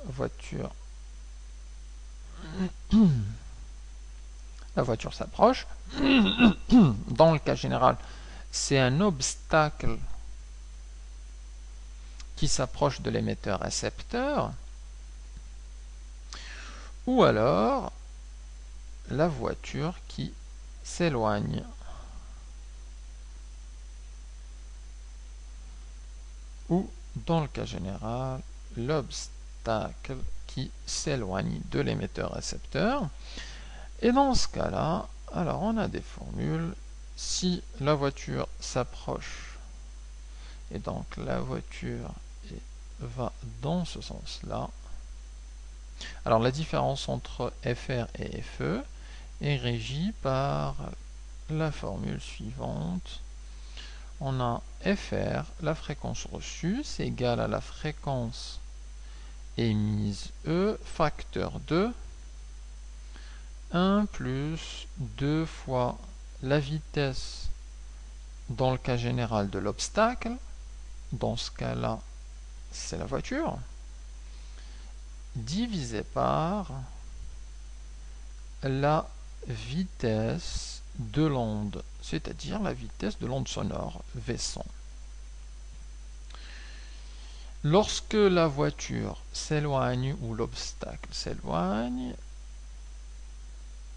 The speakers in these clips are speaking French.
voiture s'approche. Dans le cas général, c'est un obstacle qui s'approche de l'émetteur-récepteur, ou alors la voiture qui s'éloigne. Ou, dans le cas général, l'obstacle qui s'éloigne de l'émetteur-récepteur. Et dans ce cas-là, alors on a des formules. Si la voiture s'approche, et donc la voiture va dans ce sens-là, alors la différence entre FR et FE est régie par la formule suivante. On a FR, la fréquence reçue, c'est égal à la fréquence émise E, facteur 2, 1 plus 2 fois la vitesse dans le cas général de l'obstacle, dans ce cas-là, c'est la voiture, divisé par la vitesse de l'onde, c'est-à-dire la vitesse de l'onde sonore, V100. Lorsque la voiture s'éloigne ou l'obstacle s'éloigne,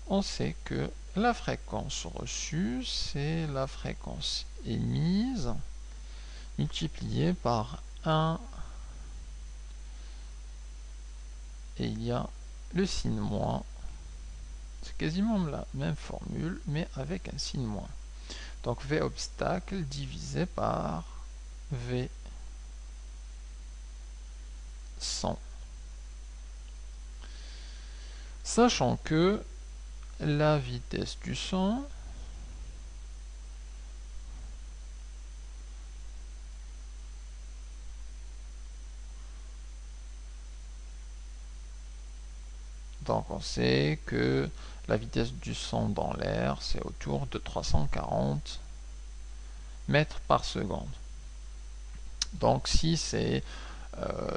on sait que la fréquence reçue, c'est la fréquence émise multipliée par 1, et il y a le signe moins. C'est quasiment la même formule, mais avec un signe moins. Donc V obstacle divisé par V 100. Sachant que la vitesse du son donc on sait que la vitesse du son dans l'air c'est autour de 340 mètres par seconde. Donc si c'est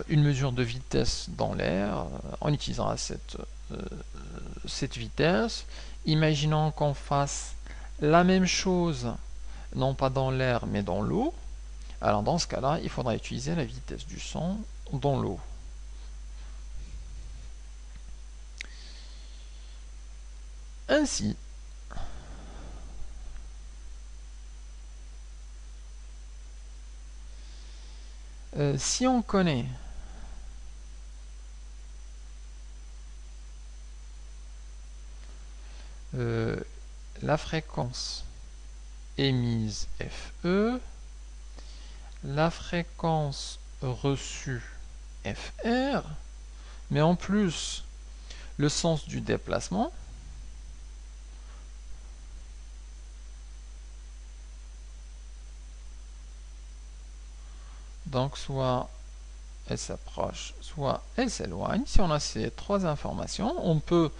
une mesure de vitesse dans l'air, on utilisera cette vitesse. Imaginons qu'on fasse la même chose, non pas dans l'air, mais dans l'eau. Alors dans ce cas-là, il faudra utiliser la vitesse du son dans l'eau. Ainsi, si on connaît la fréquence émise FE, la fréquence reçue FR, mais en plus le sens du déplacement, donc soit elle s'approche, soit elle s'éloigne. Si on a ces trois informations, on peut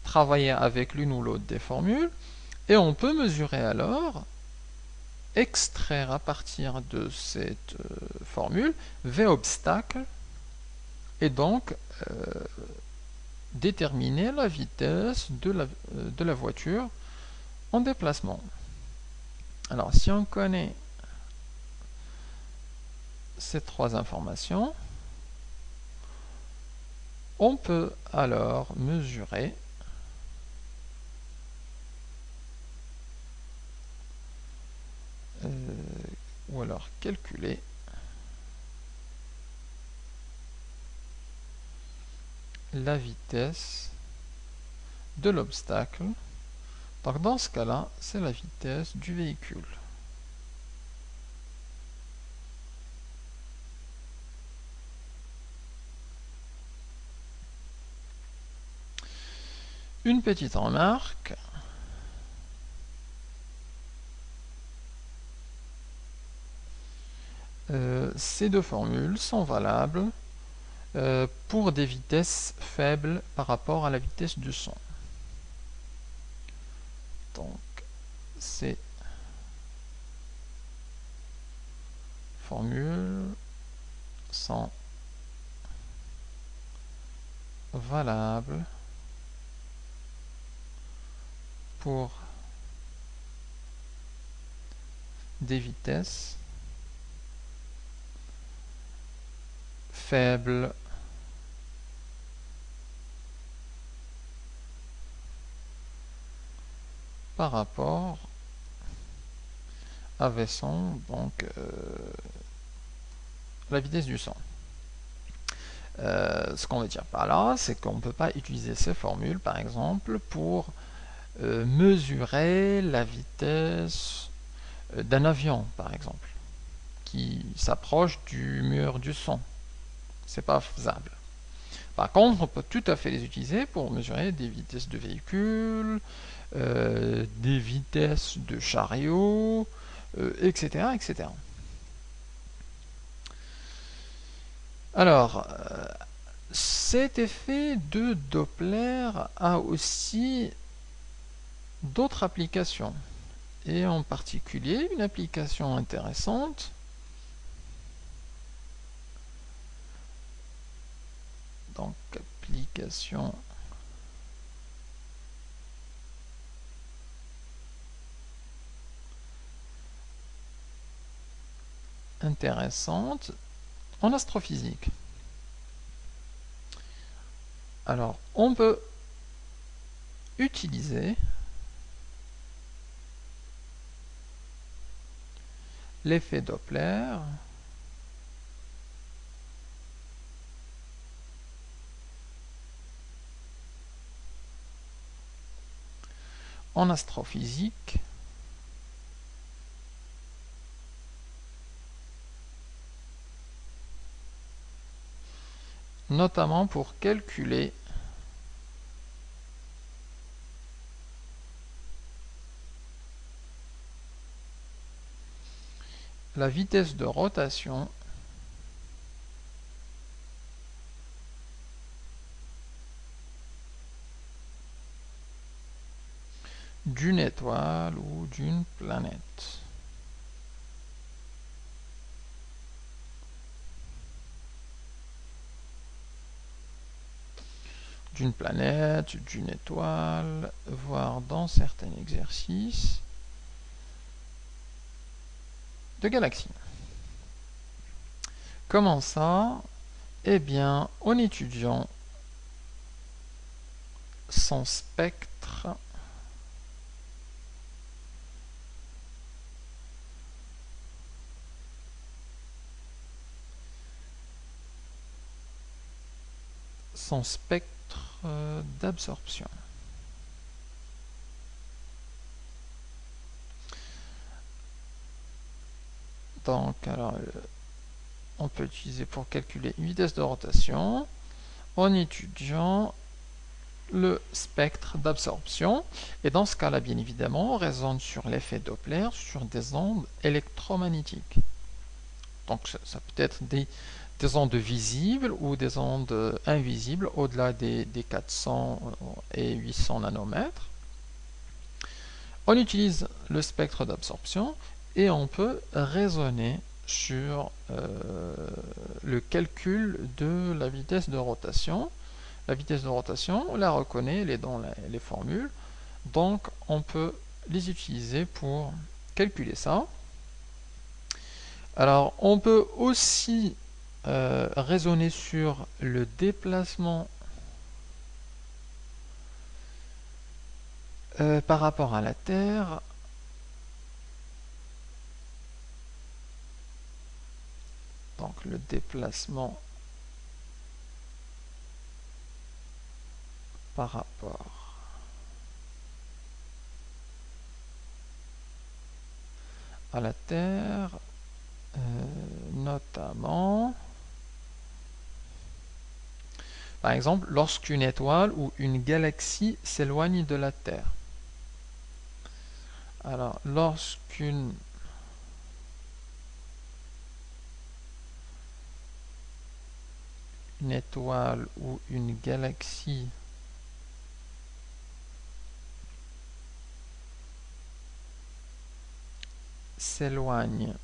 travailler avec l'une ou l'autre des formules et on peut mesurer alors, extraire à partir de cette formule V obstacle et donc déterminer la vitesse de la voiture en déplacement. Alors si on connaît ces trois informations, on peut alors mesurer ou alors calculer la vitesse de l'obstacle. Donc dans ce cas-là, c'est la vitesse du véhicule. Une petite remarque. Ces deux formules sont valables pour des vitesses faibles par rapport à la vitesse du son. Donc, ces formules sont valable pour des vitesses faibles par rapport à V100, donc la vitesse du son. Ce qu'on veut dire par là, c'est qu'on ne peut pas utiliser ces formules, par exemple, pour mesurer la vitesse d'un avion, par exemple, qui s'approche du mur du son. C'est pas faisable. Par contre, on peut tout à fait les utiliser pour mesurer des vitesses de véhicules, des vitesses de chariots, etc., etc. Alors, cet effet de Doppler a aussi d'autres applications, et en particulier une application intéressante donc application intéressante en astrophysique. Alors, on peut utiliser l'effet Doppler en astrophysique notamment pour calculer la vitesse de rotation d'une étoile ou d'une planète. D'une planète, d'une étoile, voire dans certains exercices, de galaxies. Comment ça? Eh bien, en étudiant son spectre d'absorption. Donc, alors, on peut utiliser pour calculer une vitesse de rotation en étudiant le spectre d'absorption. Et dans ce cas-là, bien évidemment, on raisonne sur l'effet Doppler sur des ondes électromagnétiques. Donc, ça peut être des ondes visibles ou des ondes invisibles au-delà des 400 et 800 nanomètres. On utilise le spectre d'absorption et on peut raisonner sur le calcul de la vitesse de rotation. La vitesse de rotation, on la reconnaît, elle est dans les formules, donc on peut les utiliser pour calculer ça. Alors, on peut aussi raisonner sur le déplacement par rapport à la Terre. Donc, le déplacement par rapport à la Terre, notamment, par exemple, lorsqu'une étoile ou une galaxie s'éloigne de la Terre. Alors, lorsqu'une étoile ou une galaxie s'éloigne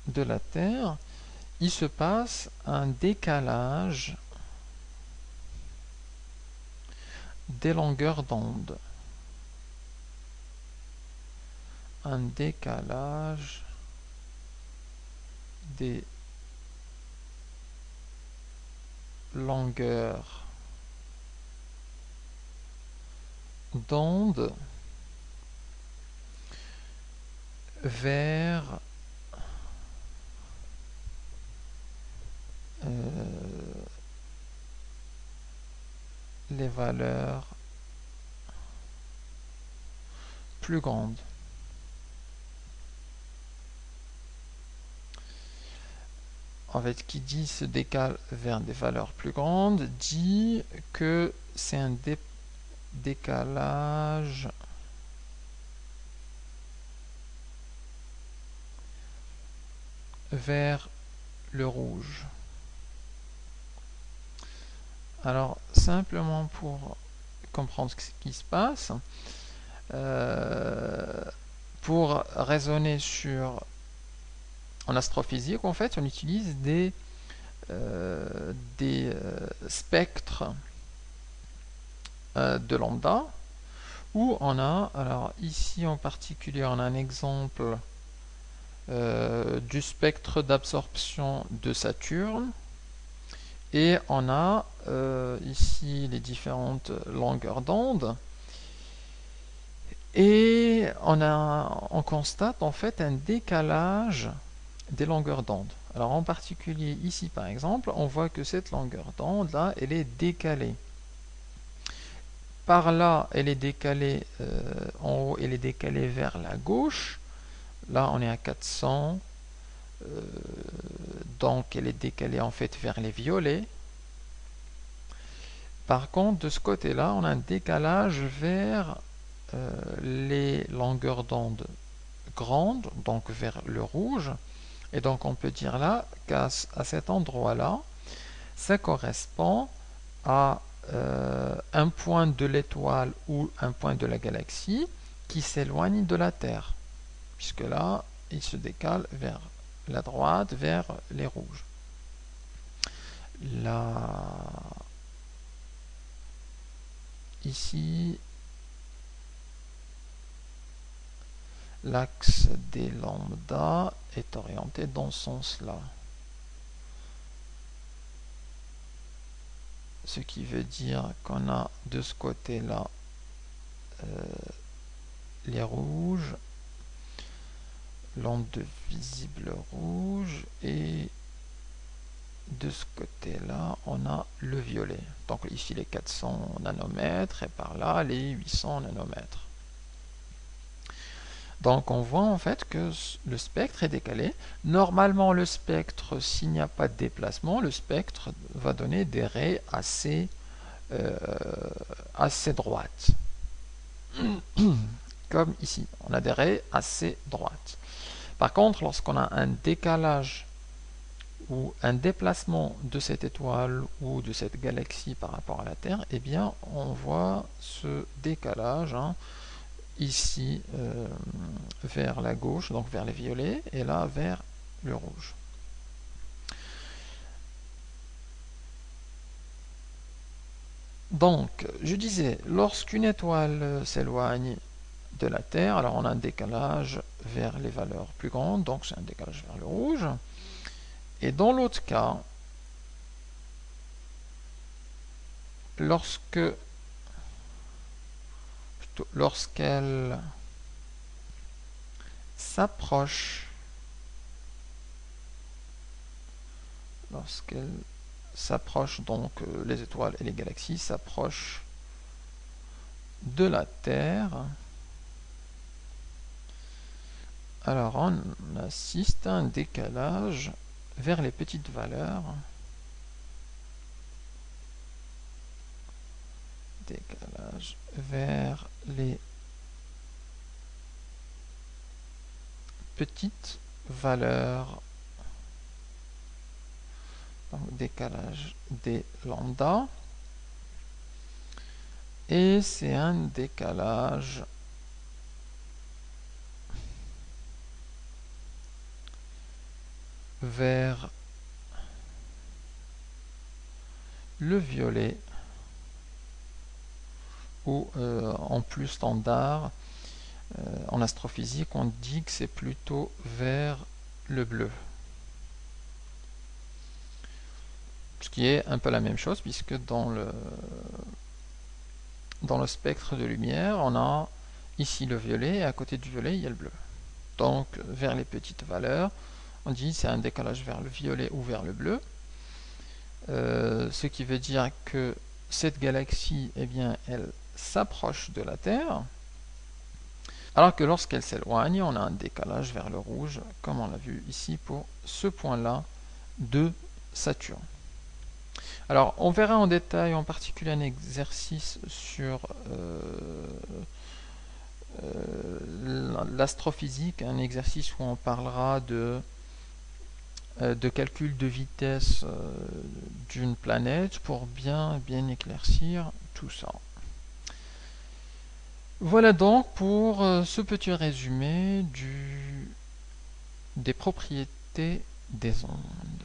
de la Terre, il se passe un décalage des longueurs d'onde. Un décalage des longueurs d'onde vers les valeurs plus grandes. En fait, qui dit se décale vers des valeurs plus grandes, dit que c'est un décalage vers le rouge. Alors, simplement pour comprendre ce qui se passe, pour raisonner sur en astrophysique, en fait, on utilise des spectres de lambda, où on a, alors ici en particulier, on a un exemple du spectre d'absorption de Saturne, et on a ici les différentes longueurs d'onde, et on constate en fait un décalage des longueurs d'onde. Alors en particulier ici par exemple, on voit que cette longueur d'onde là, elle est décalée. Par là, elle est décalée en haut, elle est décalée vers la gauche. Là, on est à 400. Donc, elle est décalée en fait vers les violets. Par contre, de ce côté-là, on a un décalage vers les longueurs d'onde grandes, donc vers le rouge. Et donc, on peut dire là qu'à cet endroit-là, ça correspond à un point de l'étoile ou un point de la galaxie qui s'éloigne de la Terre, puisque là, il se décale vers la droite, vers les rouges. Là, ici, l'axe des lambda est orienté dans ce sens-là. Ce qui veut dire qu'on a de ce côté-là les rouges, l'onde visible rouge, et de ce côté-là, on a le violet. Donc ici les 400 nanomètres et par là les 800 nanomètres. Donc on voit en fait que le spectre est décalé. Normalement le spectre, s'il n'y a pas de déplacement, le spectre va donner des raies assez droites. Comme ici, on a des raies assez droites. Par contre, lorsqu'on a un décalage ou un déplacement de cette étoile ou de cette galaxie par rapport à la Terre, eh bien, on voit ce décalage ici vers la gauche, donc vers les violets, et là vers le rouge. Donc, je disais, lorsqu'une étoile s'éloigne de la Terre, alors on a un décalage vers les valeurs plus grandes, donc c'est un décalage vers le rouge. Et dans l'autre cas, lorsqu'elle s'approche, donc les étoiles et les galaxies s'approchent de la Terre, alors on assiste à un décalage vers les petites valeurs, décalage vers les petites valeurs, donc décalage des lambda, et c'est un décalage vers le violet, ou en plus standard, en astrophysique, on dit que c'est plutôt vers le bleu. Ce qui est un peu la même chose, puisque dans le spectre de lumière, on a ici le violet, et à côté du violet, il y a le bleu. Donc, vers les petites valeurs, on dit c'est un décalage vers le violet ou vers le bleu. Ce qui veut dire que cette galaxie, eh bien, elle s'approche de la Terre, alors que lorsqu'elle s'éloigne, on a un décalage vers le rouge, comme on l'a vu ici pour ce point-là de Saturne. Alors, on verra en détail, en particulier un exercice sur l'astrophysique, un exercice où on parlera de calcul de vitesse d'une planète pour bien éclaircir tout ça. Voilà donc pour ce petit résumé des propriétés des ondes.